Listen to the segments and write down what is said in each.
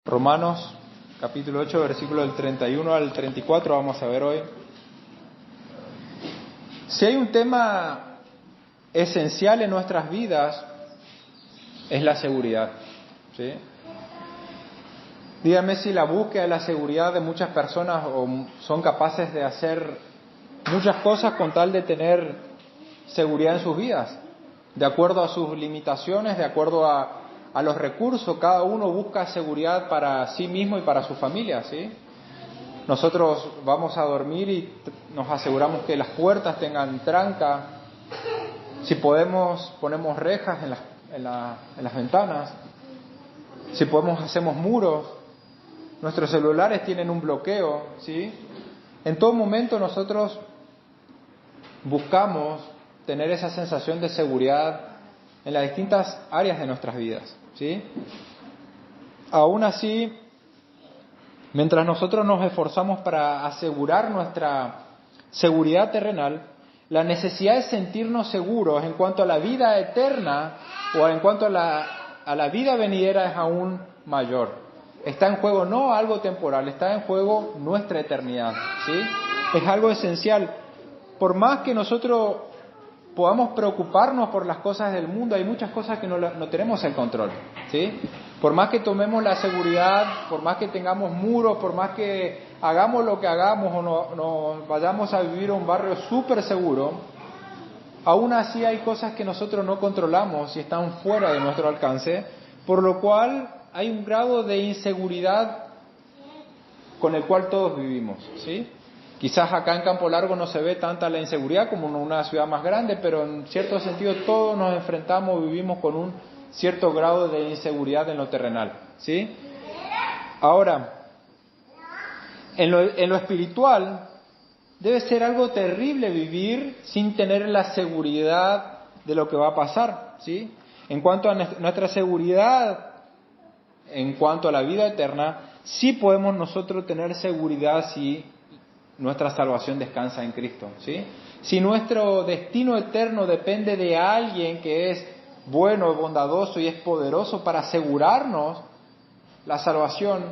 Romanos capítulo 8, versículo del 31 al 34 vamos a ver hoy. Si hay un tema esencial en nuestras vidas, es la seguridad, ¿sí? Dígame si la búsqueda de la seguridad de muchas personas son capaces de hacer muchas cosas con tal de tener seguridad en sus vidas, de acuerdo a sus limitaciones, de acuerdo a los recursos. Cada uno busca seguridad para sí mismo y para su familia, ¿sí? Nosotros vamos a dormir y nos aseguramos que las puertas tengan tranca. Si podemos, ponemos rejas en las ventanas. Si podemos, hacemos muros. Nuestros celulares tienen un bloqueo, ¿sí? En todo momento nosotros buscamos tener esa sensación de seguridad en las distintas áreas de nuestras vidas, ¿sí? Aún así, mientras nosotros nos esforzamos para asegurar nuestra seguridad terrenal, la necesidad de sentirnos seguros en cuanto a la vida eterna o en cuanto a la vida venidera es aún mayor. Está en juego no algo temporal, está en juego nuestra eternidad, ¿sí? Es algo esencial. Por más que nosotros podamos preocuparnos por las cosas del mundo, hay muchas cosas que no tenemos el control, ¿sí? Por más que tomemos la seguridad, por más que tengamos muros, por más que hagamos lo que hagamos o nos vayamos a vivir a un barrio súper seguro, aún así hay cosas que nosotros no controlamos y están fuera de nuestro alcance, por lo cual hay un grado de inseguridad con el cual todos vivimos, ¿sí? Quizás acá en Campo Largo no se ve tanta la inseguridad como en una ciudad más grande, pero en cierto sentido todos nos enfrentamos, vivimos con un cierto grado de inseguridad en lo terrenal, ¿sí? Ahora, en lo espiritual, debe ser algo terrible vivir sin tener la seguridad de lo que va a pasar, ¿sí? En cuanto a nuestra seguridad, en cuanto a la vida eterna, sí podemos nosotros tener seguridad si nuestra salvación descansa en Cristo, ¿sí? Si nuestro destino eterno depende de alguien que es bueno, bondadoso y es poderoso para asegurarnos la salvación,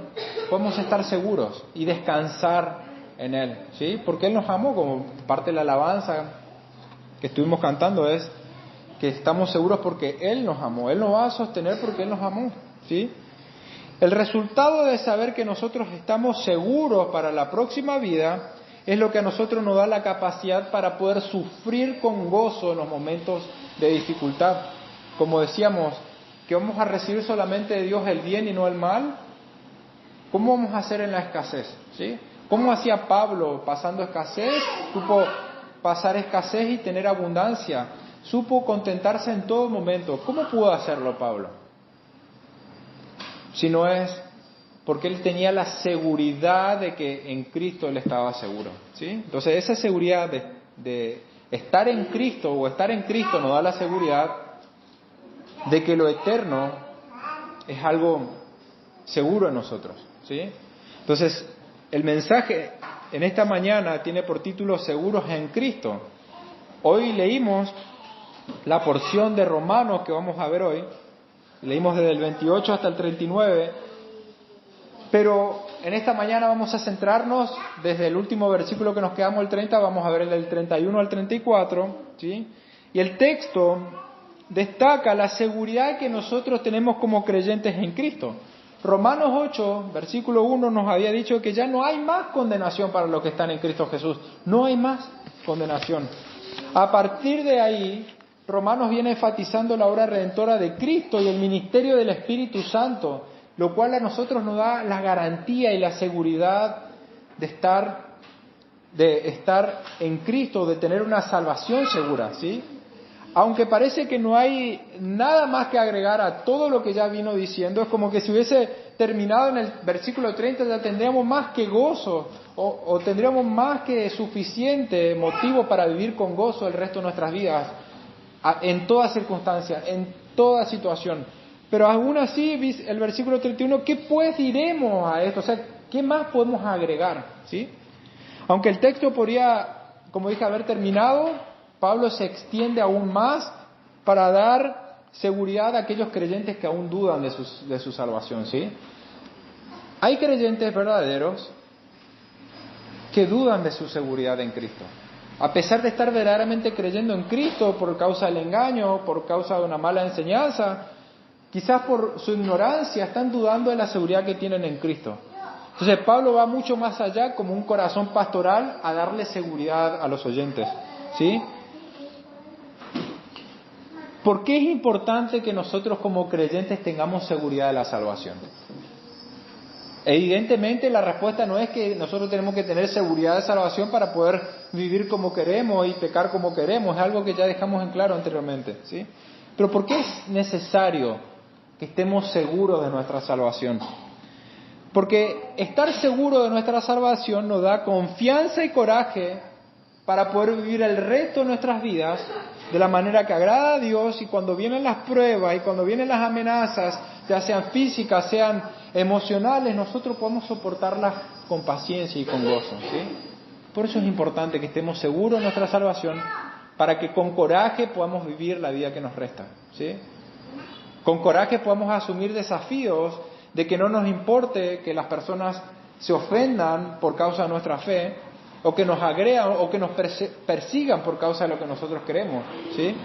podemos estar seguros y descansar en Él, ¿sí? Porque Él nos amó, como parte de la alabanza que estuvimos cantando es que estamos seguros porque Él nos amó. Él nos va a sostener porque Él nos amó, ¿sí? El resultado de saber que nosotros estamos seguros para la próxima vida es lo que a nosotros nos da la capacidad para poder sufrir con gozo en los momentos de dificultad. Como decíamos, que vamos a recibir solamente de Dios el bien y no el mal. ¿Cómo vamos a hacer en la escasez? ¿Sí? ¿Cómo hacía Pablo pasando escasez? Supo pasar escasez y tener abundancia. Supo contentarse en todo momento. ¿Cómo pudo hacerlo Pablo? Si no es porque él tenía la seguridad de que en Cristo él estaba seguro, ¿sí? Entonces esa seguridad de estar en Cristo o estar en Cristo nos da la seguridad de que lo eterno es algo seguro en nosotros, ¿sí? Entonces el mensaje en esta mañana tiene por título Seguros en Cristo. Hoy leímos la porción de Romanos que vamos a ver hoy. Leímos desde el 28 hasta el 39, pero en esta mañana vamos a centrarnos desde el último versículo que nos quedamos, el 30, vamos a ver el del 31 al 34, ¿sí? Y el texto destaca la seguridad que nosotros tenemos como creyentes en Cristo. Romanos 8, versículo 1 nos había dicho que ya no hay más condenación para los que están en Cristo Jesús. No hay más condenación. A partir de ahí, Romanos viene enfatizando la obra redentora de Cristo y el ministerio del Espíritu Santo, lo cual a nosotros nos da la garantía y la seguridad de estar en Cristo, de tener una salvación segura, ¿sí? Aunque parece que no hay nada más que agregar a todo lo que ya vino diciendo, es como que si hubiese terminado en el versículo 30 ya tendríamos más que gozo o tendríamos más que suficiente motivo para vivir con gozo el resto de nuestras vidas, en toda circunstancia, en toda situación. Pero aún así, el versículo 31, ¿qué pues diremos a esto? O sea, ¿qué más podemos agregar? ¿Sí? Aunque el texto podría, como dije, haber terminado, Pablo se extiende aún más para dar seguridad a aquellos creyentes que aún dudan de su salvación, ¿sí? Hay creyentes verdaderos que dudan de su seguridad en Cristo. A pesar de estar verdaderamente creyendo en Cristo por causa del engaño, por causa de una mala enseñanza, quizás por su ignorancia están dudando de la seguridad que tienen en Cristo. Entonces Pablo va mucho más allá como un corazón pastoral a darle seguridad a los oyentes, ¿sí? ¿Por qué es importante que nosotros como creyentes tengamos seguridad de la salvación? Evidentemente la respuesta no es que nosotros tenemos que tener seguridad de salvación para poder vivir como queremos y pecar como queremos, es algo que ya dejamos en claro anteriormente, ¿sí? Pero ¿por qué es necesario que estemos seguros de nuestra salvación? Porque estar seguro de nuestra salvación nos da confianza y coraje para poder vivir el resto de nuestras vidas de la manera que agrada a Dios, y cuando vienen las pruebas y cuando vienen las amenazas, ya sean físicas, sean emocionales, nosotros podemos soportarlas con paciencia y con gozo, ¿sí? Por eso es importante que estemos seguros de nuestra salvación, para que con coraje podamos vivir la vida que nos resta, ¿sí? Con coraje podamos asumir desafíos de que no nos importe que las personas se ofendan por causa de nuestra fe, o que nos agredan o que nos persigan por causa de lo que nosotros queremos, ¿sí?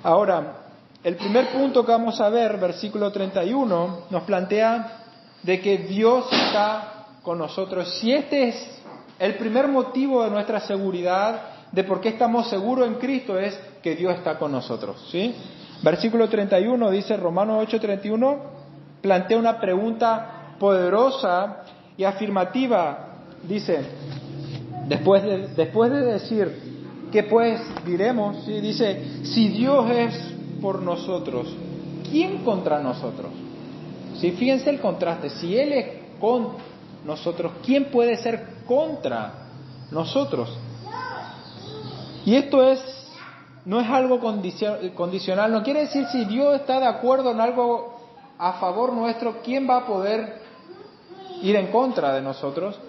Ahora, el primer punto que vamos a ver, versículo 31, nos plantea de que Dios está con nosotros. Si este es el primer motivo de nuestra seguridad, de por qué estamos seguros en Cristo, es que Dios está con nosotros, ¿sí? Versículo 31 dice, Romanos 8:31, plantea una pregunta poderosa y afirmativa. Dice, después de decir, ¿qué pues diremos? ¿Sí? Dice, si Dios es por nosotros, ¿quién contra nosotros? ¿Sí? Fíjense el contraste, si Él es con nosotros, ¿quién puede ser contra nosotros? Y esto no es algo condicional, no quiere decir si Dios está de acuerdo en algo a favor nuestro, ¿quién va a poder ir en contra de nosotros?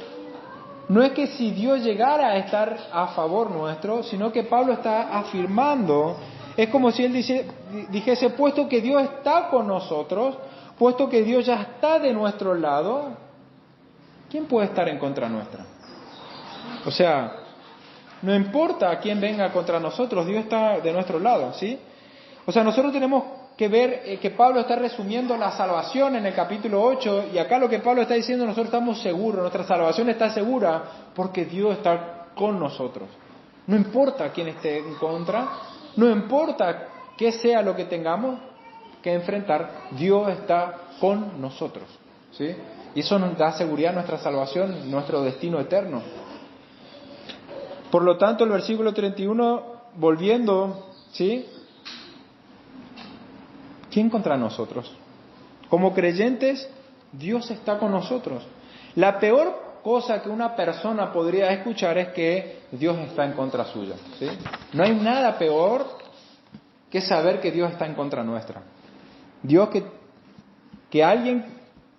No es que si Dios llegara a estar a favor nuestro, sino que Pablo está afirmando, es como si él dijese, puesto que Dios está con nosotros, puesto que Dios ya está de nuestro lado, ¿quién puede estar en contra nuestra? O sea, no importa quién venga contra nosotros, Dios está de nuestro lado, ¿sí? O sea, nosotros tenemos que ver que Pablo está resumiendo la salvación en el capítulo 8, y acá lo que Pablo está diciendo, nosotros estamos seguros, nuestra salvación está segura porque Dios está con nosotros. No importa quién esté en contra, no importa qué sea lo que tengamos que enfrentar, Dios está con nosotros, ¿sí? Y eso nos da seguridad a nuestra salvación, nuestro destino eterno. Por lo tanto, el versículo 31, volviendo, ¿sí? ¿Quién contra nosotros? Como creyentes, Dios está con nosotros. La peor cosa que una persona podría escuchar es que Dios está en contra suya, ¿sí? No hay nada peor que saber que Dios está en contra nuestra. Dios que alguien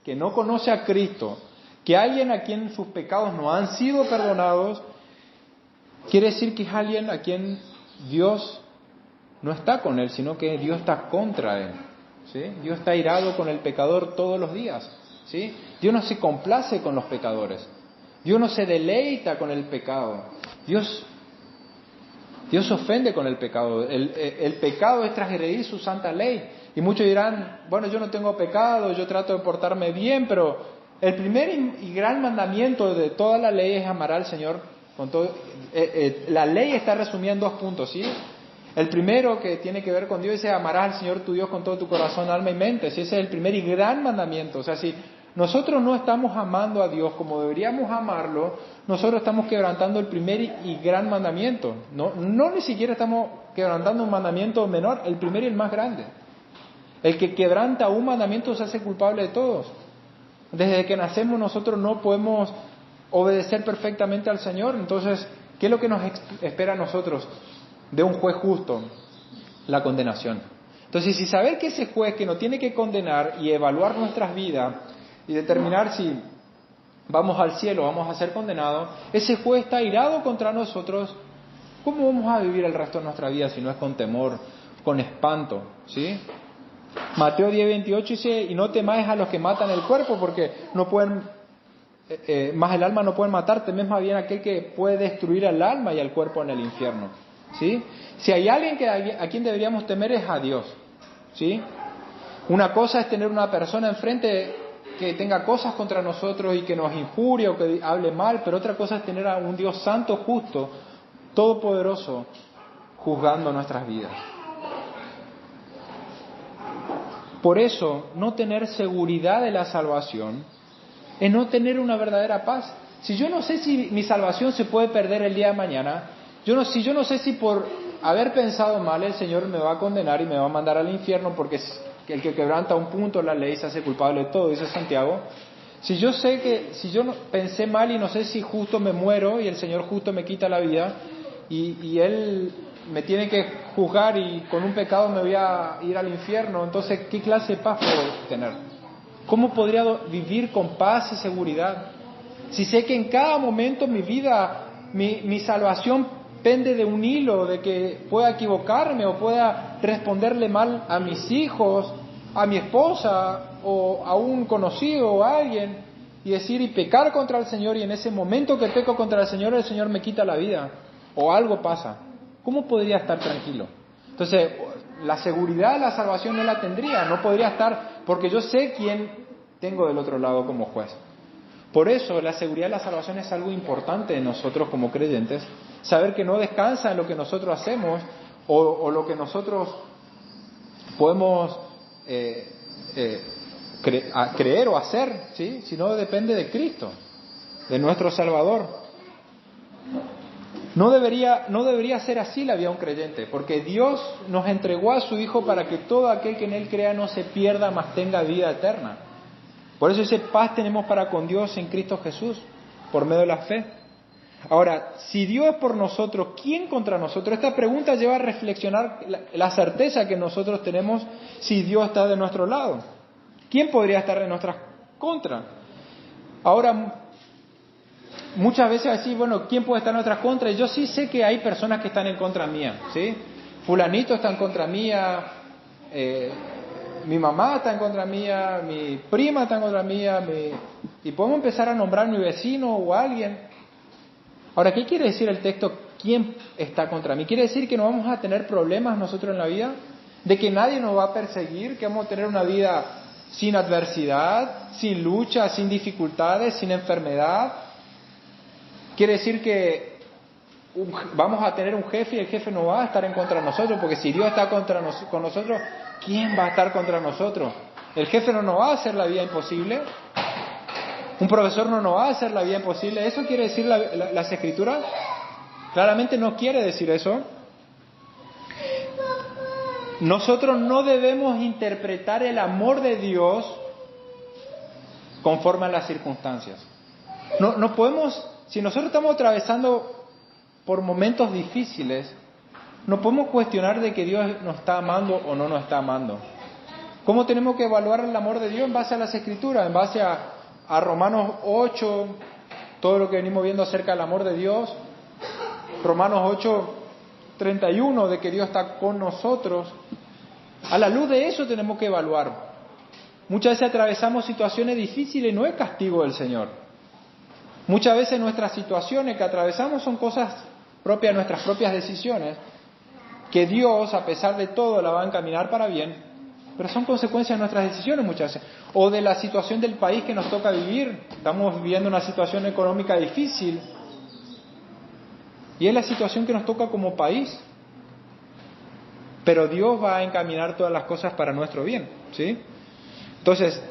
que no conoce a Cristo, que alguien a quien sus pecados no han sido perdonados, quiere decir que es alguien a quien Dios no está con él, sino que Dios está contra él, ¿sí? Dios está irado con el pecador todos los días, ¿sí? Dios no se complace con los pecadores, Dios no se deleita con el pecado, Dios se ofende con el pecado. El pecado es transgredir su santa ley. Y muchos dirán, bueno, yo no tengo pecado, yo trato de portarme bien, pero el primer y gran mandamiento de toda la ley es amar al Señor con todo. La ley está resumida en 2 puntos, ¿sí? El primero, que tiene que ver con Dios, es amarás al Señor tu Dios con todo tu corazón, alma y mente. ¿Sí? Ese es el primer y gran mandamiento. O sea, si nosotros no estamos amando a Dios como deberíamos amarlo, nosotros estamos quebrantando el primer y gran mandamiento. No ni siquiera estamos quebrantando un mandamiento menor, el primero y el más grande. El que quebranta un mandamiento se hace culpable de todos. Desde que nacemos nosotros no podemos obedecer perfectamente al Señor. Entonces, ¿qué es lo que nos espera a nosotros de un juez justo? La condenación. Entonces, si saber que ese juez que nos tiene que condenar y evaluar nuestras vidas y determinar si vamos al cielo o vamos a ser condenados, ese juez está irado contra nosotros, ¿cómo vamos a vivir el resto de nuestra vida si no es con temor, con espanto? ¿Sí? Mateo 10:28 dice, y no temáis a los que matan el cuerpo, porque no pueden, más el alma no pueden matar, temed más bien a aquel que puede destruir al alma y al cuerpo en el infierno. ¿Sí? Si hay alguien a quien deberíamos temer es a Dios. ¿Sí? Una cosa es tener una persona enfrente que tenga cosas contra nosotros y que nos injurie o que hable mal, pero otra cosa es tener a un Dios santo, justo, todopoderoso, juzgando nuestras vidas. Por eso, no tener seguridad de la salvación es no tener una verdadera paz. Si yo no sé si mi salvación se puede perder el día de mañana, si yo no sé si por haber pensado mal el Señor me va a condenar y me va a mandar al infierno, porque el que quebranta un punto la ley se hace culpable de todo, dice Santiago. Si yo pensé mal y no sé si justo me muero y el Señor justo me quita la vida y Él me tiene que juzgar y con un pecado me voy a ir al infierno, entonces ¿qué clase de paz puedo tener? ¿Cómo podría vivir con paz y seguridad? Si sé que en cada momento mi vida, mi salvación pende de un hilo, de que pueda equivocarme o pueda responderle mal a mis hijos, a mi esposa o a un conocido o a alguien y decir y pecar contra el Señor, y en ese momento que peco contra el Señor me quita la vida o algo pasa. ¿Cómo podría estar tranquilo? Entonces, la seguridad de la salvación no la tendría, no podría estar, porque yo sé quién tengo del otro lado como juez. Por eso, la seguridad de la salvación es algo importante en nosotros como creyentes, saber que no descansa en lo que nosotros hacemos o lo que nosotros podemos creer o hacer, ¿sí? Sino depende de Cristo, de nuestro Salvador. No debería ser así la vida de un creyente, porque Dios nos entregó a su Hijo para que todo aquel que en Él crea no se pierda, mas tenga vida eterna. Por eso esa paz tenemos para con Dios en Cristo Jesús, por medio de la fe. Ahora, si Dios es por nosotros, ¿quién contra nosotros? Esta pregunta lleva a reflexionar la certeza que nosotros tenemos si Dios está de nuestro lado. ¿Quién podría estar de nuestra contra? Ahora, muchas veces así, bueno, ¿quién puede estar en nuestras contras? Yo sí sé que hay personas que están en contra mía, ¿sí? Fulanito está en contra mía, mi mamá está en contra mía, mi prima está en contra mía, y podemos empezar a nombrar a mi vecino o a alguien. Ahora, ¿qué quiere decir el texto? ¿Quién está contra mí? ¿Quiere decir que no vamos a tener problemas nosotros en la vida? ¿De que nadie nos va a perseguir? ¿Que vamos a tener una vida sin adversidad, sin lucha, sin dificultades, sin enfermedad? Quiere decir que vamos a tener un jefe y el jefe no va a estar en contra de nosotros, porque si Dios está con nosotros, ¿quién va a estar contra nosotros? El jefe no nos va a hacer la vida imposible. Un profesor no nos va a hacer la vida imposible. ¿Eso quiere decir las Escrituras? Claramente no quiere decir eso. Nosotros no debemos interpretar el amor de Dios conforme a las circunstancias. No podemos, si nosotros estamos atravesando por momentos difíciles, no podemos cuestionar de que Dios nos está amando o no nos está amando. ¿Cómo tenemos que evaluar el amor de Dios? En base a las Escrituras, en base a Romanos 8, todo lo que venimos viendo acerca del amor de Dios. Romanos 8, 31, de que Dios está con nosotros. A la luz de eso tenemos que evaluar. Muchas veces atravesamos situaciones difíciles y no es castigo del Señor. Muchas veces nuestras situaciones que atravesamos son cosas propias de nuestras propias decisiones, que Dios, a pesar de todo, la va a encaminar para bien, pero son consecuencias de nuestras decisiones muchas veces. O de la situación del país que nos toca vivir. Estamos viviendo una situación económica difícil. Y es la situación que nos toca como país. Pero Dios va a encaminar todas las cosas para nuestro bien, ¿sí? Entonces,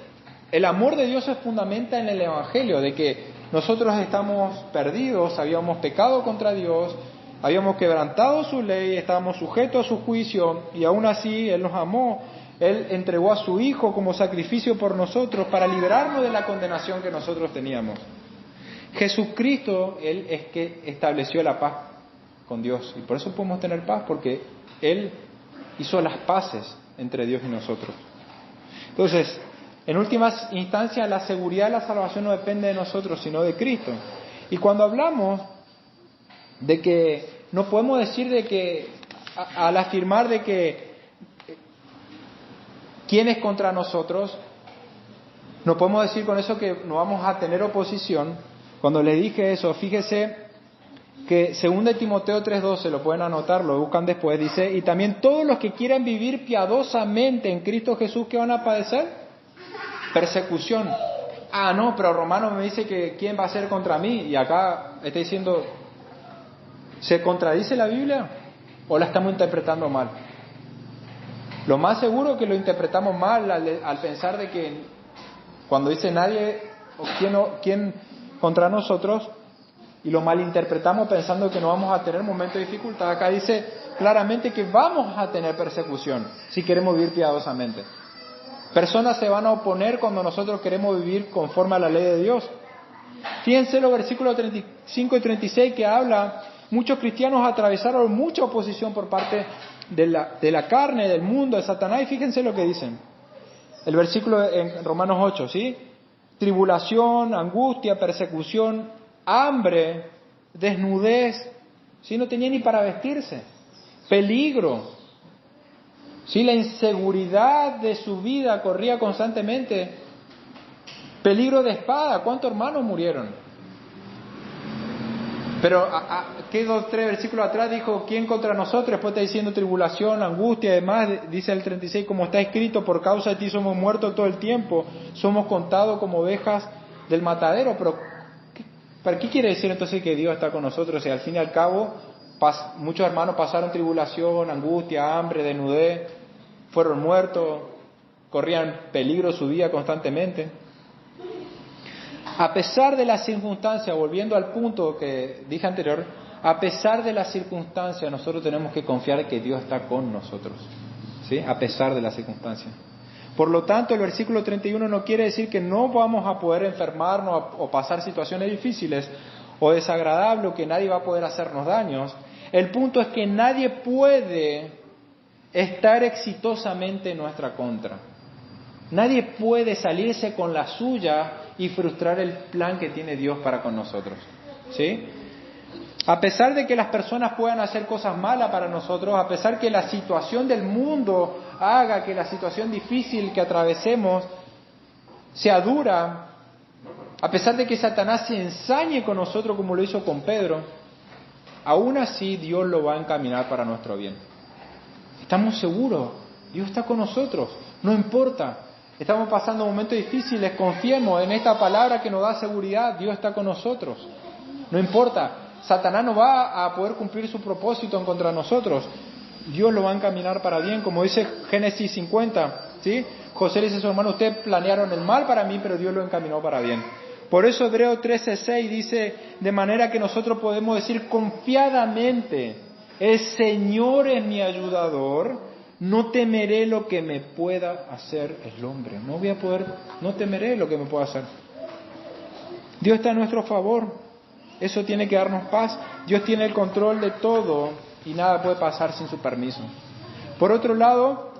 el amor de Dios se fundamenta en el Evangelio, de que nosotros estamos perdidos, habíamos pecado contra Dios, habíamos quebrantado su ley, estábamos sujetos a su juicio, y aún así Él nos amó. Él entregó a su Hijo como sacrificio por nosotros para liberarnos de la condenación que nosotros teníamos. Jesucristo, Él es que estableció la paz con Dios. Y por eso podemos tener paz, porque Él hizo las paces entre Dios y nosotros. Entonces, en últimas instancias, la seguridad de la salvación no depende de nosotros, sino de Cristo. Y cuando hablamos de que no podemos decir de que, al afirmar de que ¿Quién es contra nosotros? No podemos decir con eso que no vamos a tener oposición. Cuando les dije eso, fíjese que 2 Timoteo 3:12, lo pueden anotar, lo buscan después, dice, y también todos los que quieran vivir piadosamente en Cristo Jesús, ¿qué van a padecer? Persecución. Ah, no, pero Romano me dice que ¿quién va a ser contra mí? Y acá está diciendo, ¿se contradice la Biblia o la estamos interpretando mal? Lo más seguro es que lo interpretamos mal al pensar de que cuando dice nadie o quién contra nosotros, y lo malinterpretamos pensando que no vamos a tener momentos de dificultad. Acá dice claramente que vamos a tener persecución si queremos vivir piadosamente. Personas se van a oponer cuando nosotros queremos vivir conforme a la ley de Dios. Fíjense los versículos 35 y 36 que habla, muchos cristianos atravesaron mucha oposición por parte de la carne, del mundo, de Satanás, y fíjense lo que dicen. El versículo en Romanos 8, ¿sí? Tribulación, angustia, persecución, hambre, desnudez, ¿sí? No tenía ni para vestirse, peligro, ¿sí? La inseguridad de su vida corría constantemente, peligro de espada. ¿Cuántos hermanos murieron? Pero, ¿qué 2, 3 versículos atrás dijo, ¿quién contra nosotros? Después está diciendo tribulación, angustia, además, dice el 36, como está escrito, por causa de ti somos muertos todo el tiempo, somos contados como ovejas del matadero. Pero, ¿para qué quiere decir entonces que Dios está con nosotros? Y al fin y al cabo, muchos hermanos pasaron tribulación, angustia, hambre, desnudez, fueron muertos, corrían peligro su vida constantemente. A pesar de las circunstancias, volviendo al punto que dije anterior, a pesar de las circunstancias, nosotros tenemos que confiar que Dios está con nosotros, ¿sí? A pesar de las circunstancias. Por lo tanto, el versículo 31 no quiere decir que no vamos a poder enfermarnos o pasar situaciones difíciles o desagradables, o que nadie va a poder hacernos daños. El punto es que nadie puede estar exitosamente en nuestra contra. Nadie puede salirse con la suya y frustrar el plan que tiene Dios para con nosotros, ¿sí? A pesar de que las personas puedan hacer cosas malas para nosotros, a pesar que la situación del mundo haga que la situación difícil que atravesemos sea dura, a pesar de que Satanás se ensañe con nosotros como lo hizo con Pedro, aún así Dios lo va a encaminar para nuestro bien. Estamos seguros, Dios está con nosotros, no importa. Estamos pasando momentos difíciles, confiemos en esta palabra que nos da seguridad, Dios está con nosotros. No importa, Satanás no va a poder cumplir su propósito en contra de nosotros, Dios lo va a encaminar para bien, como dice Génesis 50, ¿sí? José le dice a su hermano, ustedes planearon el mal para mí, pero Dios lo encaminó para bien. Por eso Hebreos 13:6 dice, de manera que nosotros podemos decir confiadamente, el Señor es mi ayudador, no temeré lo que me pueda hacer el hombre. No temeré lo que me pueda hacer. Dios está a nuestro favor. Eso tiene que darnos paz. Dios tiene el control de todo y nada puede pasar sin su permiso. Por otro lado,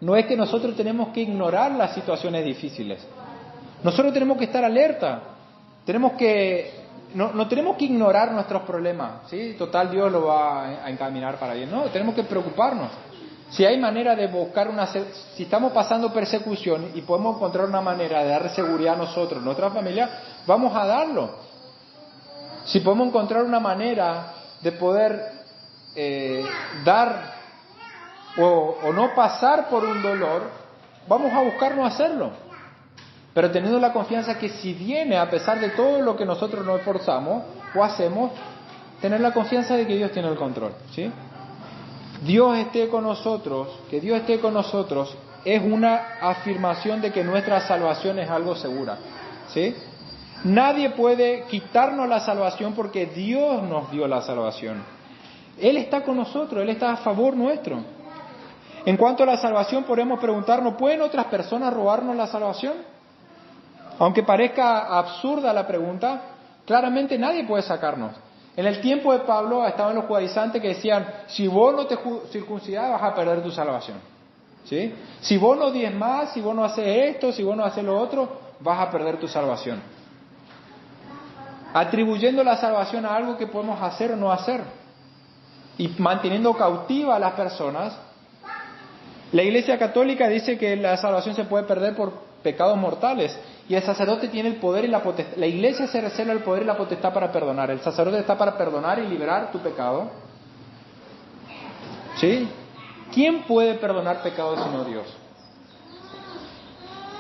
no es que nosotros tenemos que ignorar las situaciones difíciles. Nosotros tenemos que estar alerta. No tenemos que ignorar nuestros problemas, ¿sí? Total, Dios lo va a encaminar para bien. No, tenemos que preocuparnos. Si hay manera de buscar si estamos pasando persecución y podemos encontrar una manera de dar seguridad a nosotros, a nuestra familia, vamos a darlo. Si podemos encontrar una manera de poder dar o no pasar por un dolor, vamos a buscar no hacerlo. Pero teniendo la confianza que si viene, a pesar de todo lo que nosotros nos esforzamos o hacemos, tener la confianza de que Dios tiene el control, ¿sí? Dios esté con nosotros, que Dios esté con nosotros, es una afirmación de que nuestra salvación es algo segura, ¿sí? Nadie puede quitarnos la salvación porque Dios nos dio la salvación. Él está con nosotros, Él está a favor nuestro. En cuanto a la salvación, podemos preguntarnos, ¿pueden otras personas robarnos la salvación? Aunque parezca absurda la pregunta, claramente nadie puede sacarnos. En el tiempo de Pablo estaban los judaizantes que decían, si vos no te circuncidás vas a perder tu salvación, ¿sí? Si vos no diezmás, si vos no haces esto, si vos no haces lo otro, vas a perder tu salvación. Atribuyendo la salvación a algo que podemos hacer o no hacer. Y manteniendo cautiva a las personas La Iglesia Católica dice que la salvación se puede perder por pecados mortales y el sacerdote tiene el poder y la potestad. La Iglesia se reserva el poder y la potestad para perdonar. El sacerdote está para perdonar y liberar tu pecado. ¿Sí? ¿Quién puede perdonar pecados sino Dios?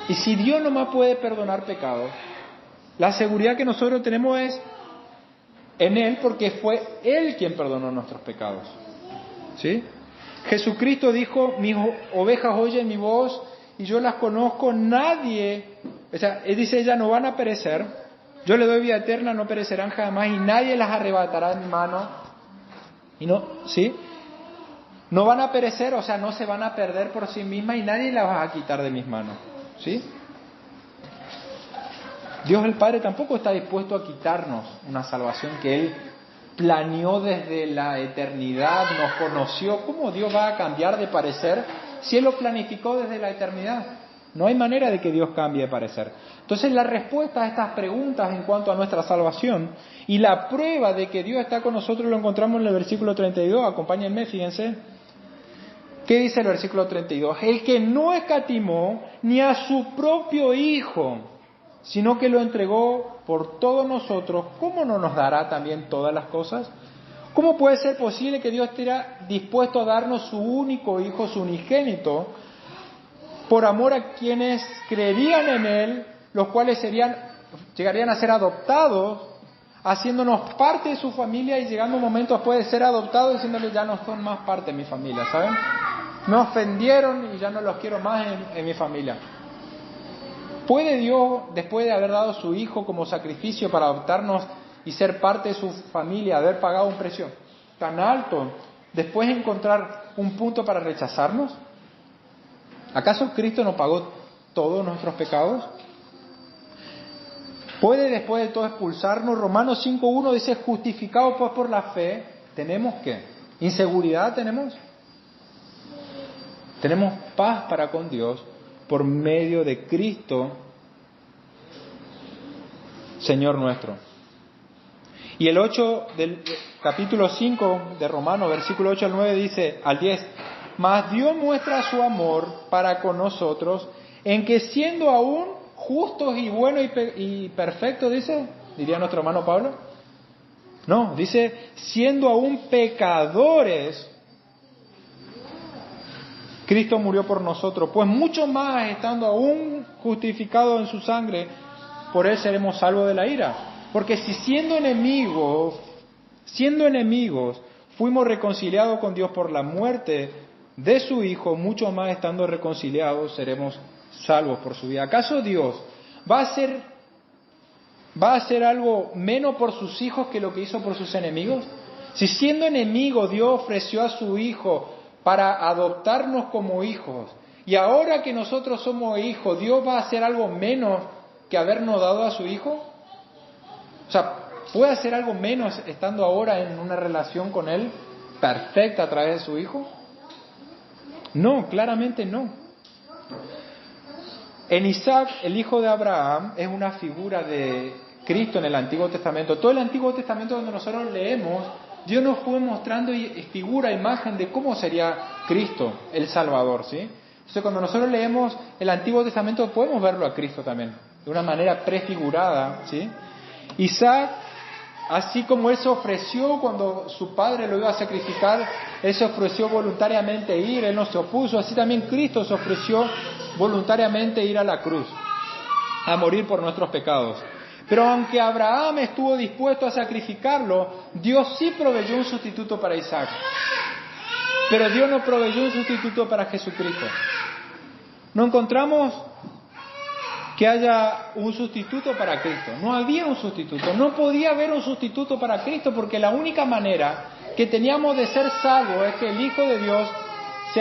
Y si Dios nomás puede perdonar pecados, la seguridad que nosotros tenemos es en Él, porque fue Él quien perdonó nuestros pecados. ¿Sí? Jesucristo dijo, mis ovejas oyen mi voz y yo las conozco, nadie, o sea, Él dice, ellas no van a perecer, yo le doy vida eterna, no perecerán jamás y nadie las arrebatará en mi mano. Y no, ¿sí? No van a perecer, o sea, no se van a perder por sí mismas y nadie las va a quitar de mis manos. ¿Sí? Dios el Padre tampoco está dispuesto a quitarnos una salvación que Él planeó desde la eternidad, nos conoció. ¿Cómo Dios va a cambiar de parecer si Él lo planificó desde la eternidad? No hay manera de que Dios cambie de parecer. Entonces la respuesta a estas preguntas en cuanto a nuestra salvación y la prueba de que Dios está con nosotros lo encontramos en el versículo 32. Acompáñenme, fíjense. ¿Qué dice el versículo 32? El que no escatimó ni a su propio Hijo, sino que lo entregó por todos nosotros, ¿cómo no nos dará también todas las cosas? ¿Cómo puede ser posible que Dios esté dispuesto a darnos su único Hijo, su unigénito, por amor a quienes creerían en Él, los cuales llegarían a ser adoptados, haciéndonos parte de su familia y llegando un momento después de ser adoptados, diciéndoles ya no son más parte de mi familia, ¿saben? Me ofendieron y ya no los quiero más en mi familia. ¿Puede Dios, después de haber dado su Hijo como sacrificio para adoptarnos y ser parte de su familia, haber pagado un precio tan alto, después encontrar un punto para rechazarnos? ¿Acaso Cristo no pagó todos nuestros pecados? ¿Puede después de todo expulsarnos? Romanos 5.1 dice, justificados pues por la fe, ¿tenemos qué? ¿Inseguridad tenemos? Tenemos paz para con Dios por medio de Cristo, Señor nuestro. Y el 8 del capítulo 5 de Romanos, versículo 8 al 9 dice, al 10, mas Dios muestra su amor para con nosotros, en que siendo aún justos y buenos y perfectos, diría nuestro hermano Pablo. No, dice, siendo aún pecadores, Cristo murió por nosotros, pues mucho más, estando aún justificados en su sangre, por Él seremos salvos de la ira. Porque si siendo enemigos, fuimos reconciliados con Dios por la muerte de su Hijo, mucho más estando reconciliados seremos salvos por su vida. ¿Acaso Dios va a hacer algo menos por sus hijos que lo que hizo por sus enemigos? Si siendo enemigo Dios ofreció a su Hijo para adoptarnos como hijos, y ahora que nosotros somos hijos, ¿Dios va a hacer algo menos que habernos dado a su Hijo? O sea, ¿puede hacer algo menos estando ahora en una relación con Él perfecta a través de su Hijo? No, claramente no. En Isaac, el hijo de Abraham, es una figura de Cristo en el Antiguo Testamento. Todo el Antiguo Testamento donde nosotros leemos, Dios nos fue mostrando figura, imagen de cómo sería Cristo, el Salvador, ¿sí? Entonces, cuando nosotros leemos el Antiguo Testamento, podemos verlo a Cristo también, de una manera prefigurada, ¿sí? Isaac, así como Él se ofreció cuando su padre lo iba a sacrificar, Él se ofreció voluntariamente ir, Él no se opuso, así también Cristo se ofreció voluntariamente ir a la cruz, a morir por nuestros pecados. Pero aunque Abraham estuvo dispuesto a sacrificarlo, Dios sí proveyó un sustituto para Isaac. Pero Dios no proveyó un sustituto para Jesucristo. No encontramos que haya un sustituto para Cristo. No había un sustituto. No podía haber un sustituto para Cristo porque la única manera que teníamos de ser salvos es que el Hijo de Dios se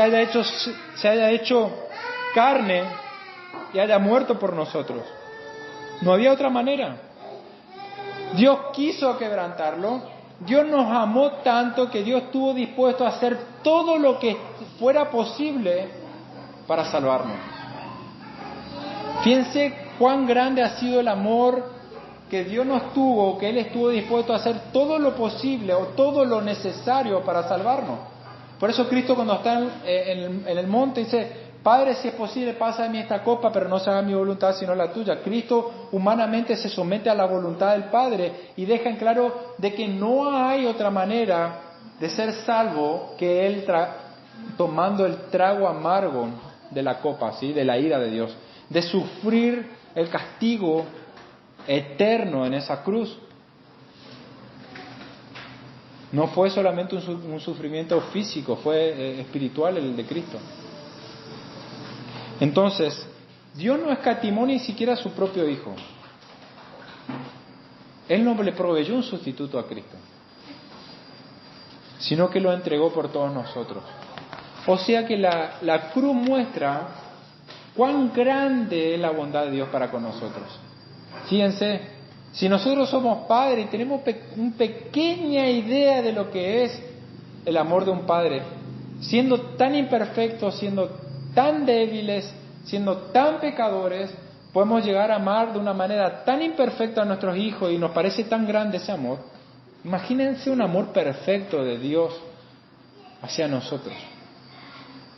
haya hecho carne y haya muerto por nosotros. No había otra manera. Dios quiso quebrantarlo. Dios nos amó tanto que Dios estuvo dispuesto a hacer todo lo que fuera posible para salvarnos. Fíjense cuán grande ha sido el amor que Dios nos tuvo, que Él estuvo dispuesto a hacer todo lo posible o todo lo necesario para salvarnos. Por eso Cristo cuando está en el monte dice, Padre, si es posible, pasa de mí esta copa, pero no se haga mi voluntad sino la tuya. Cristo humanamente se somete a la voluntad del Padre y deja en claro de que no hay otra manera de ser salvo que Él tomando el trago amargo de la copa, ¿sí? De la ira de Dios, de sufrir el castigo eterno en esa cruz. No fue solamente un sufrimiento físico, fue espiritual el de Cristo. Entonces, Dios no escatimó ni siquiera a su propio Hijo. Él no le proveyó un sustituto a Cristo, sino que lo entregó por todos nosotros. O sea que la cruz muestra cuán grande es la bondad de Dios para con nosotros. Fíjense, si nosotros somos padres y tenemos una pequeña idea de lo que es el amor de un padre, siendo tan imperfectos, siendo tan débiles, siendo tan pecadores, podemos llegar a amar de una manera tan imperfecta a nuestros hijos y nos parece tan grande ese amor. Imagínense un amor perfecto de Dios hacia nosotros.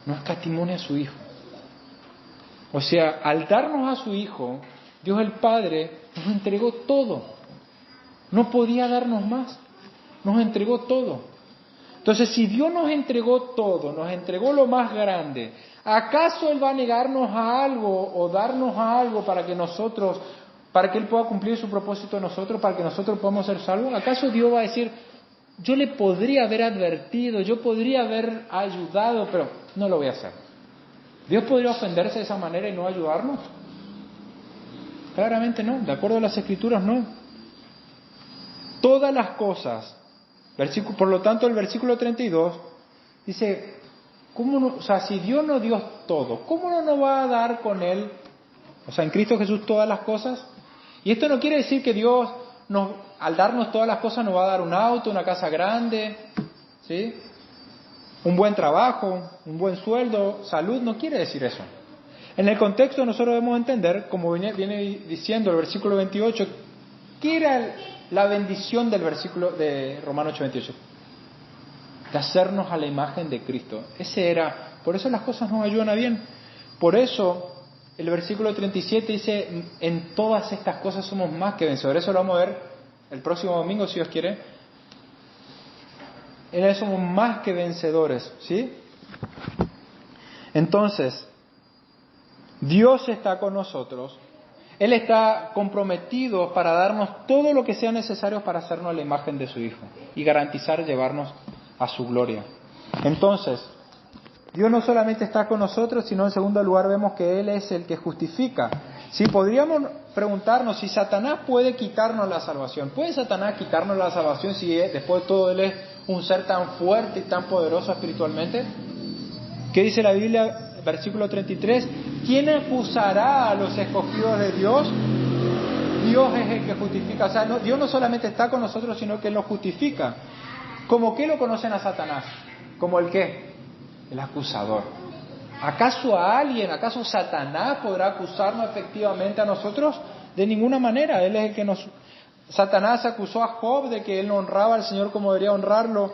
No escatimó a su Hijo. O sea, al darnos a su Hijo, Dios el Padre nos entregó todo. No podía darnos más. Nos entregó todo. Entonces, si Dios nos entregó todo, nos entregó lo más grande, ¿acaso Él va a negarnos a algo o darnos a algo para que Él pueda cumplir su propósito en nosotros, para que nosotros podamos ser salvos? ¿Acaso Dios va a decir, yo le podría haber advertido, yo podría haber ayudado, pero no lo voy a hacer? ¿Dios podría ofenderse de esa manera y no ayudarnos? Claramente no, de acuerdo a las Escrituras no. Todas las cosas, por lo tanto el versículo 32 dice, ¿cómo no, o sea, si Dios nos dio todo, ¿cómo no nos va a dar con Él, o sea, en Cristo Jesús todas las cosas? Y esto no quiere decir que Dios al darnos todas las cosas nos va a dar un auto, una casa grande, ¿sí? Un buen trabajo, un buen sueldo, salud, no quiere decir eso. En el contexto nosotros debemos entender, como viene diciendo el versículo 28, ¿qué era la bendición del versículo de Romanos 8:28? De hacernos a la imagen de Cristo. Por eso las cosas nos ayudan a bien. Por eso el versículo 37 dice, en todas estas cosas somos más que vencedores. Eso lo vamos a ver el próximo domingo, si Dios quiere. En él somos más que vencedores, ¿sí? Entonces, Dios está con nosotros. Él está comprometido para darnos todo lo que sea necesario para hacernos a la imagen de su Hijo y garantizar llevarnos a su gloria. Entonces, Dios no solamente está con nosotros, sino en segundo lugar vemos que Él es el que justifica. Si podríamos preguntarnos si Satanás puede quitarnos la salvación. ¿Puede Satanás quitarnos la salvación si después de todo Él es un ser tan fuerte y tan poderoso espiritualmente? ¿Qué dice la Biblia? Versículo 33. ¿Quién acusará a los escogidos de Dios? Dios es el que justifica. O sea, Dios no solamente está con nosotros, sino que Él nos justifica. ¿Cómo qué lo conocen a Satanás? ¿Como el qué? El acusador. ¿Acaso Satanás podrá acusarnos efectivamente a nosotros? De ninguna manera. Él es el que Satanás acusó a Job de que él no honraba al Señor como debería honrarlo,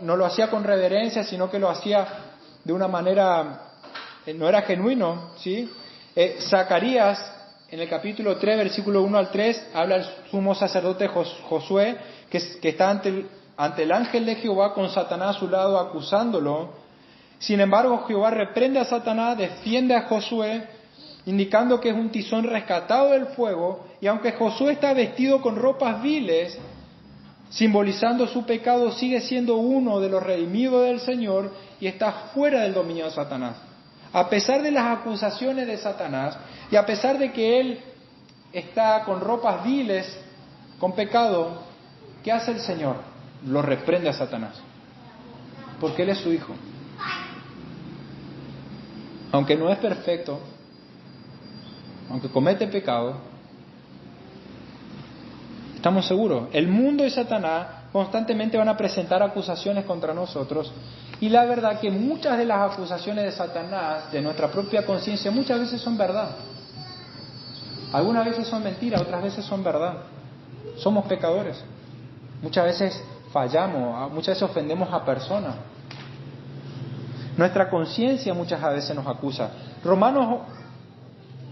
no lo hacía con reverencia, sino que lo hacía de una manera, no era genuino, ¿sí? Zacarías, en el capítulo 3, versículo 1 al 3, habla el sumo sacerdote Josué, que está ante el ángel de Jehová con Satanás a su lado acusándolo. Sin embargo, Jehová reprende a Satanás, defiende a Josué, indicando que es un tizón rescatado del fuego, y aunque Josué está vestido con ropas viles, simbolizando su pecado, sigue siendo uno de los redimidos del Señor y está fuera del dominio de Satanás. A pesar de las acusaciones de Satanás y a pesar de que él está con ropas viles, con pecado, ¿qué hace el Señor? Lo reprende a Satanás, porque Él es su Hijo. Aunque no es perfecto, aunque comete pecado, estamos seguros, el mundo y Satanás constantemente van a presentar acusaciones contra nosotros, y la verdad que muchas de las acusaciones de Satanás, de nuestra propia conciencia, muchas veces son verdad. Algunas veces son mentiras, otras veces son verdad. Somos pecadores. Muchas veces fallamos, muchas veces ofendemos a personas. Nuestra conciencia muchas veces nos acusa. Romanos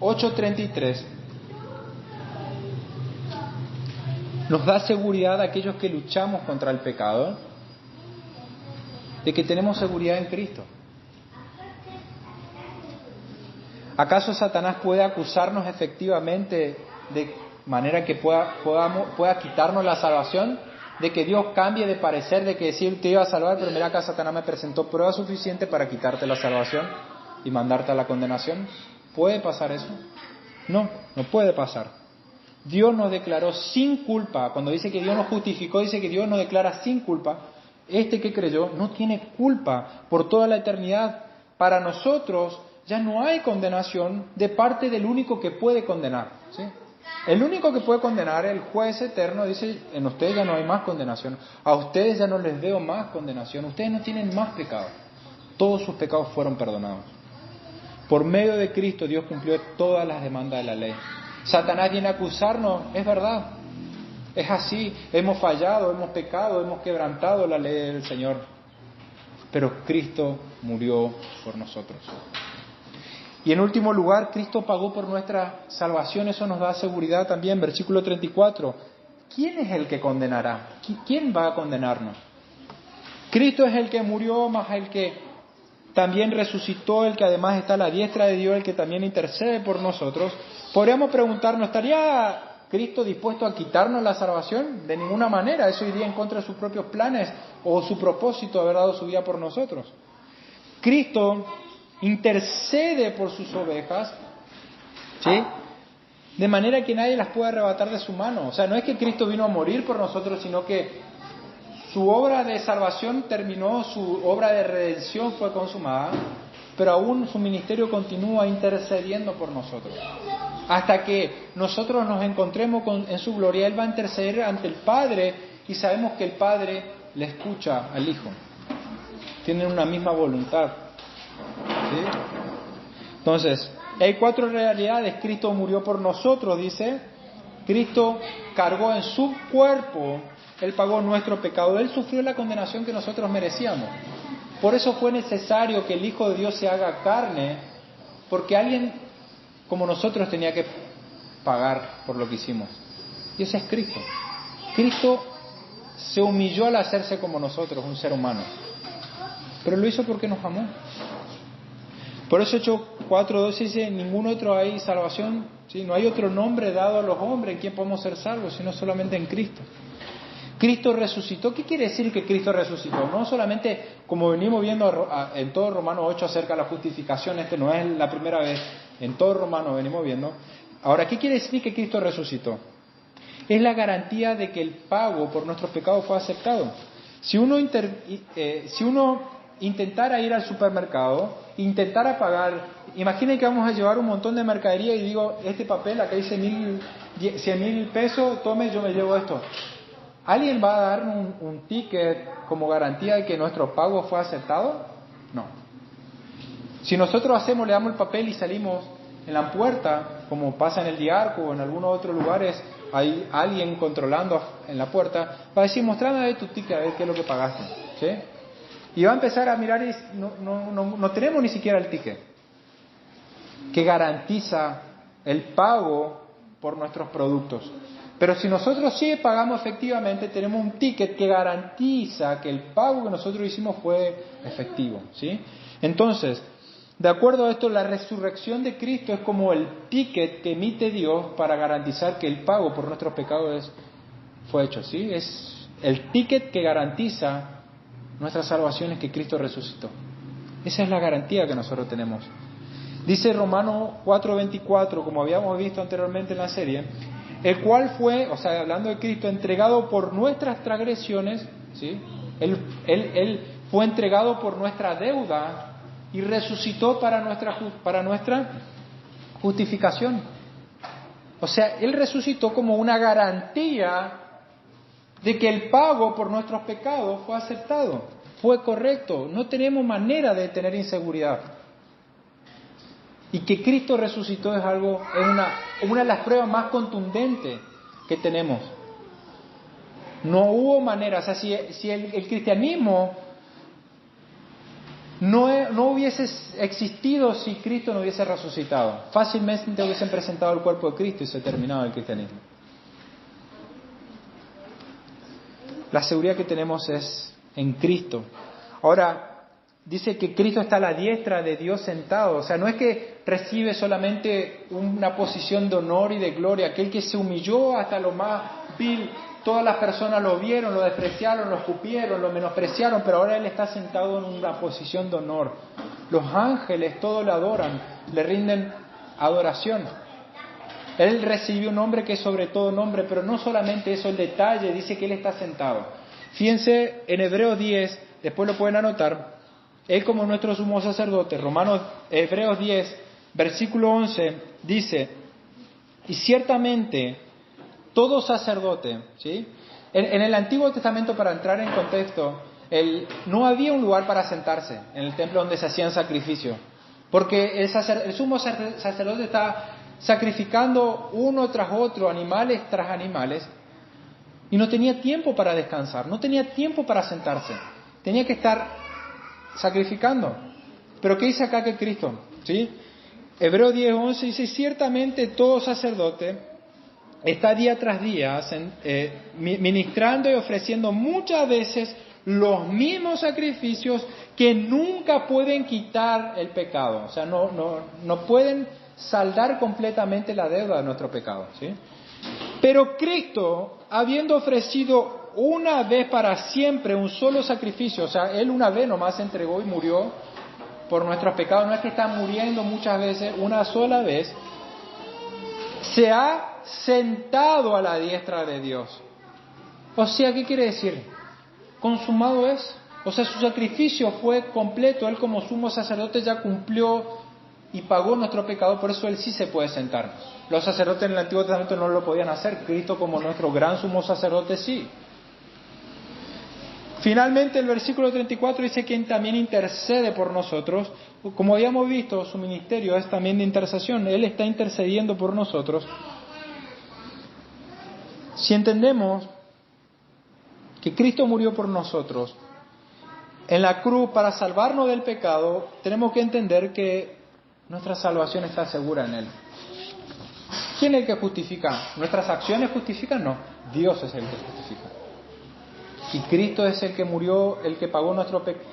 8:33 nos da seguridad a aquellos que luchamos contra el pecado, de que tenemos seguridad en Cristo. ¿Acaso Satanás puede acusarnos efectivamente de manera que pueda quitarnos la salvación? De que Dios cambie de parecer, de que decir te iba a salvar, pero mira acá Satanás me presentó prueba suficiente para quitarte la salvación y mandarte a la condenación. ¿Puede pasar eso? No, no puede pasar. Dios nos declaró sin culpa. Cuando dice que Dios nos justificó, dice que Dios nos declara sin culpa. Este que creyó no tiene culpa por toda la eternidad. Para nosotros ya no hay condenación de parte del único que puede condenar, ¿sí? El único que puede condenar, el juez eterno, dice, en ustedes ya no hay más condenación. A ustedes ya no les veo más condenación. Ustedes no tienen más pecado. Todos sus pecados fueron perdonados. Por medio de Cristo Dios cumplió todas las demandas de la ley. Satanás viene a acusarnos, es verdad. Es así, hemos fallado, hemos pecado, hemos quebrantado la ley del Señor. Pero Cristo murió por nosotros. Y en último lugar, Cristo pagó por nuestra salvación, eso nos da seguridad también. Versículo 34. ¿Quién es el que condenará? ¿Quién va a condenarnos? Cristo es el que murió, más el que también resucitó, el que además está a la diestra de Dios, el que también intercede por nosotros. Podríamos preguntarnos, ¿estaría Cristo dispuesto a quitarnos la salvación? De ninguna manera, eso iría en contra de sus propios planes o su propósito de haber dado su vida por nosotros. Cristo intercede por sus ovejas, ¿sí? De manera que nadie las puede arrebatar de su mano. O sea, no es que Cristo vino a morir por nosotros, sino que su obra de salvación terminó, su obra de redención fue consumada, pero aún su ministerio continúa intercediendo por nosotros. Hasta que nosotros nos encontremos en su gloria, Él va a interceder ante el Padre y sabemos que el Padre le escucha al Hijo. Tienen una misma voluntad. ¿Sí? Entonces, hay 4 realidades. Cristo murió por nosotros, dice. Cristo cargó en su cuerpo, Él pagó nuestro pecado. Él sufrió la condenación que nosotros merecíamos. Por eso fue necesario que el Hijo de Dios se haga carne, porque alguien como nosotros tenía que pagar por lo que hicimos. Y ese es Cristo. Cristo se humilló al hacerse como nosotros, un ser humano. Pero lo hizo porque nos amó. Por eso Hechos 4:12 dice, ningún otro hay salvación, ¿sí? No hay otro nombre dado a los hombres en quien podemos ser salvos, sino solamente en Cristo. Cristo resucitó. ¿Qué quiere decir que Cristo resucitó? No solamente, como venimos viendo en todo Romanos 8 acerca de la justificación, no es la primera vez, en todo Romanos venimos viendo. Ahora, ¿qué quiere decir que Cristo resucitó? Es la garantía de que el pago por nuestros pecados fue aceptado. Si uno intentara ir al supermercado, intentara pagar, imaginen que vamos a llevar un montón de mercadería y digo, este papel, acá dice 100,000 pesos, tome, yo me llevo esto. ¿Alguien va a dar un ticket como garantía de que nuestro pago fue aceptado? No. Si nosotros le damos el papel y salimos en la puerta, como pasa en el Diarco o en algunos otros lugares, hay alguien controlando en la puerta, va a decir, mostrame tu ticket a ver qué es lo que pagaste, ¿sí? Y va a empezar a mirar y no tenemos ni siquiera el ticket que garantiza el pago por nuestros productos. Pero si nosotros sí pagamos efectivamente, tenemos un ticket que garantiza que el pago que nosotros hicimos fue efectivo, ¿sí? Entonces, de acuerdo a esto, la resurrección de Cristo es como el ticket que emite Dios para garantizar que el pago por nuestros pecados fue hecho, ¿sí? Es el ticket que garantiza nuestra salvación, es que Cristo resucitó. Esa es la garantía que nosotros tenemos. Dice Romanos 4:24, como habíamos visto anteriormente en la serie, el cual fue, o sea, hablando de Cristo, entregado por nuestras transgresiones, ¿sí? Él fue entregado por nuestra deuda y resucitó para nuestra justificación. O sea, Él resucitó como una garantía de que el pago por nuestros pecados fue aceptado, fue correcto. No tenemos manera de tener inseguridad. Y que Cristo resucitó es una de las pruebas más contundentes que tenemos. No hubo manera, o sea, si el cristianismo no hubiese existido si Cristo no hubiese resucitado. Fácilmente hubiesen presentado el cuerpo de Cristo y se terminaba el cristianismo. La seguridad que tenemos es en Cristo. Ahora, dice que Cristo está a la diestra de Dios sentado. O sea, no es que recibe solamente una posición de honor y de gloria. Aquel que se humilló hasta lo más vil. Todas las personas lo vieron, lo despreciaron, lo escupieron, lo menospreciaron, pero ahora Él está sentado en una posición de honor. Los ángeles todos le adoran, le rinden adoración. Él recibió un nombre que es sobre todo nombre, pero no solamente eso, el detalle, dice que Él está sentado. Fíjense en Hebreos 10, después lo pueden anotar, Él como nuestro sumo sacerdote, Hebreos 10, versículo 11, dice, y ciertamente todo sacerdote, ¿sí? En el Antiguo Testamento, para entrar en contexto, no había un lugar para sentarse en el templo donde se hacían sacrificios, porque el sumo sacerdote estaba sacrificando uno tras otro, animales tras animales, y no tenía tiempo para descansar, no tenía tiempo para sentarse, tenía que estar sacrificando. Pero ¿qué dice acá que Cristo? ¿Sí? Hebreos 10:11 dice, ciertamente todo sacerdote está día tras día ministrando y ofreciendo muchas veces los mismos sacrificios que nunca pueden quitar el pecado. O sea, no pueden saldar completamente la deuda de nuestro pecado, ¿sí? Pero Cristo, habiendo ofrecido una vez para siempre un solo sacrificio, o sea, Él una vez nomás se entregó y murió por nuestros pecados, no es que está muriendo muchas veces, una sola vez, se ha sentado a la diestra de Dios. O sea, ¿qué quiere decir? Consumado es. O sea, su sacrificio fue completo. Él como sumo sacerdote ya cumplió y pagó nuestro pecado, por eso Él sí se puede sentar. Los sacerdotes en el Antiguo Testamento no lo podían hacer. Cristo como nuestro gran sumo sacerdote sí. Finalmente el versículo 34 dice que también intercede por nosotros. Como habíamos visto, su ministerio es también de intercesión. Él está intercediendo por nosotros. Si entendemos que Cristo murió por nosotros en la cruz para salvarnos del pecado, tenemos que entender que nuestra salvación está segura en Él. ¿Quién es el que justifica? ¿Nuestras acciones justifican? No, Dios es el que justifica. Y Cristo es el que murió, el que pagó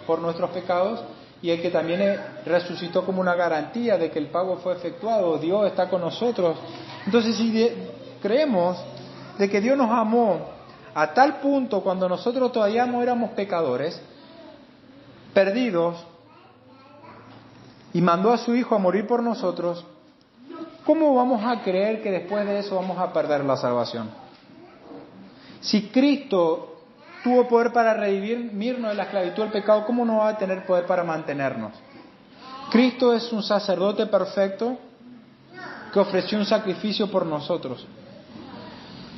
por nuestros pecados y el que también resucitó como una garantía de que el pago fue efectuado. Dios está con nosotros. Entonces, si creemos de que Dios nos amó a tal punto cuando nosotros todavía no éramos pecadores, perdidos, y mandó a su Hijo a morir por nosotros, ¿cómo vamos a creer que después de eso vamos a perder la salvación? Si Cristo tuvo poder para redimirnos de la esclavitud del pecado, ¿cómo no va a tener poder para mantenernos? Cristo es un sacerdote perfecto que ofreció un sacrificio por nosotros.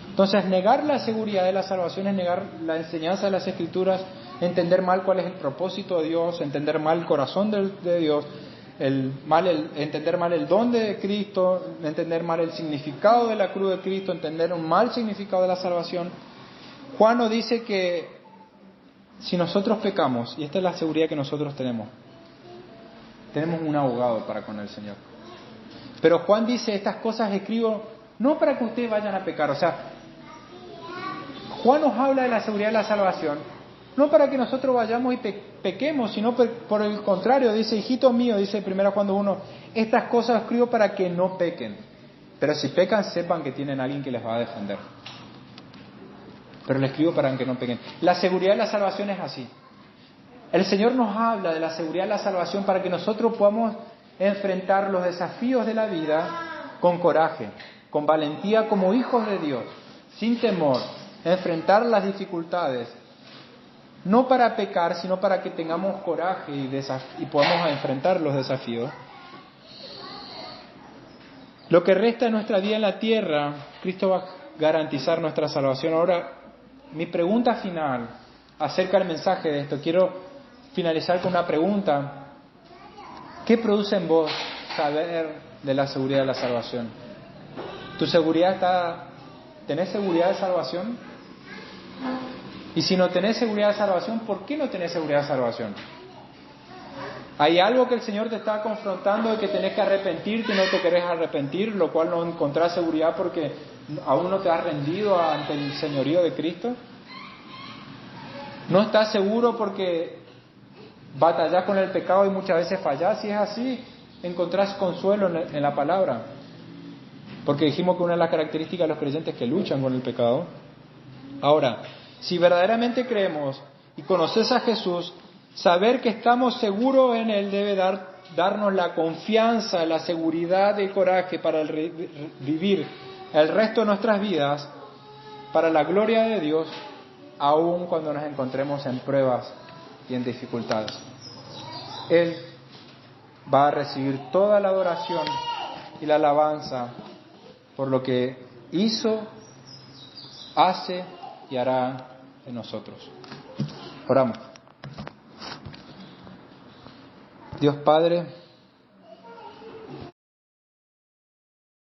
Entonces, negar la seguridad de la salvación es negar la enseñanza de las Escrituras, entender mal cuál es el propósito de Dios, entender mal el corazón de Dios, entender mal el don de Cristo, entender mal el significado de la cruz de Cristo, entender un mal significado de la salvación. Juan nos dice que si nosotros pecamos, y esta es la seguridad que nosotros tenemos un abogado para con el Señor. Pero Juan dice, estas cosas escribo no para que ustedes vayan a pecar, o sea, Juan nos habla de la seguridad de la salvación, no para que nosotros vayamos y pequemos, sino por el contrario, dice, hijito mío, dice 1 Juan 1, estas cosas escribo para que no pequen, pero si pecan sepan que tienen a alguien que les va a defender. Pero le escribo para que no pequen. La seguridad de la salvación es así. El Señor nos habla de la seguridad de la salvación para que nosotros podamos enfrentar los desafíos de la vida con coraje, con valentía como hijos de Dios, sin temor, enfrentar las dificultades, no para pecar, sino para que tengamos coraje y podamos enfrentar los desafíos. Lo que resta de nuestra vida en la tierra, Cristo va a garantizar nuestra salvación. Ahora, mi pregunta final acerca del mensaje de esto, quiero finalizar con una pregunta. ¿Qué produce en vos saber de la seguridad de la salvación? ¿Tu seguridad tenés seguridad de salvación? Y si no tenés seguridad de salvación, ¿por qué no tenés seguridad de salvación? Hay algo que el Señor te está confrontando de que tenés que arrepentirte y no te querés arrepentir, lo cual no encontrás seguridad porque aún no te has rendido ante el señorío de Cristo. No estás seguro porque batallás con el pecado y muchas veces fallás. Si es así, encontrás consuelo en la palabra. Porque dijimos que una de las características de los creyentes es que luchan con el pecado. Ahora, si verdaderamente creemos y conoces a Jesús, saber que estamos seguros en Él debe darnos la confianza, la seguridad y el coraje para vivir el resto de nuestras vidas para la gloria de Dios, aun cuando nos encontremos en pruebas y en dificultades. Él va a recibir toda la adoración y la alabanza por lo que hizo, hace y hará en nosotros. Oramos. Dios Padre,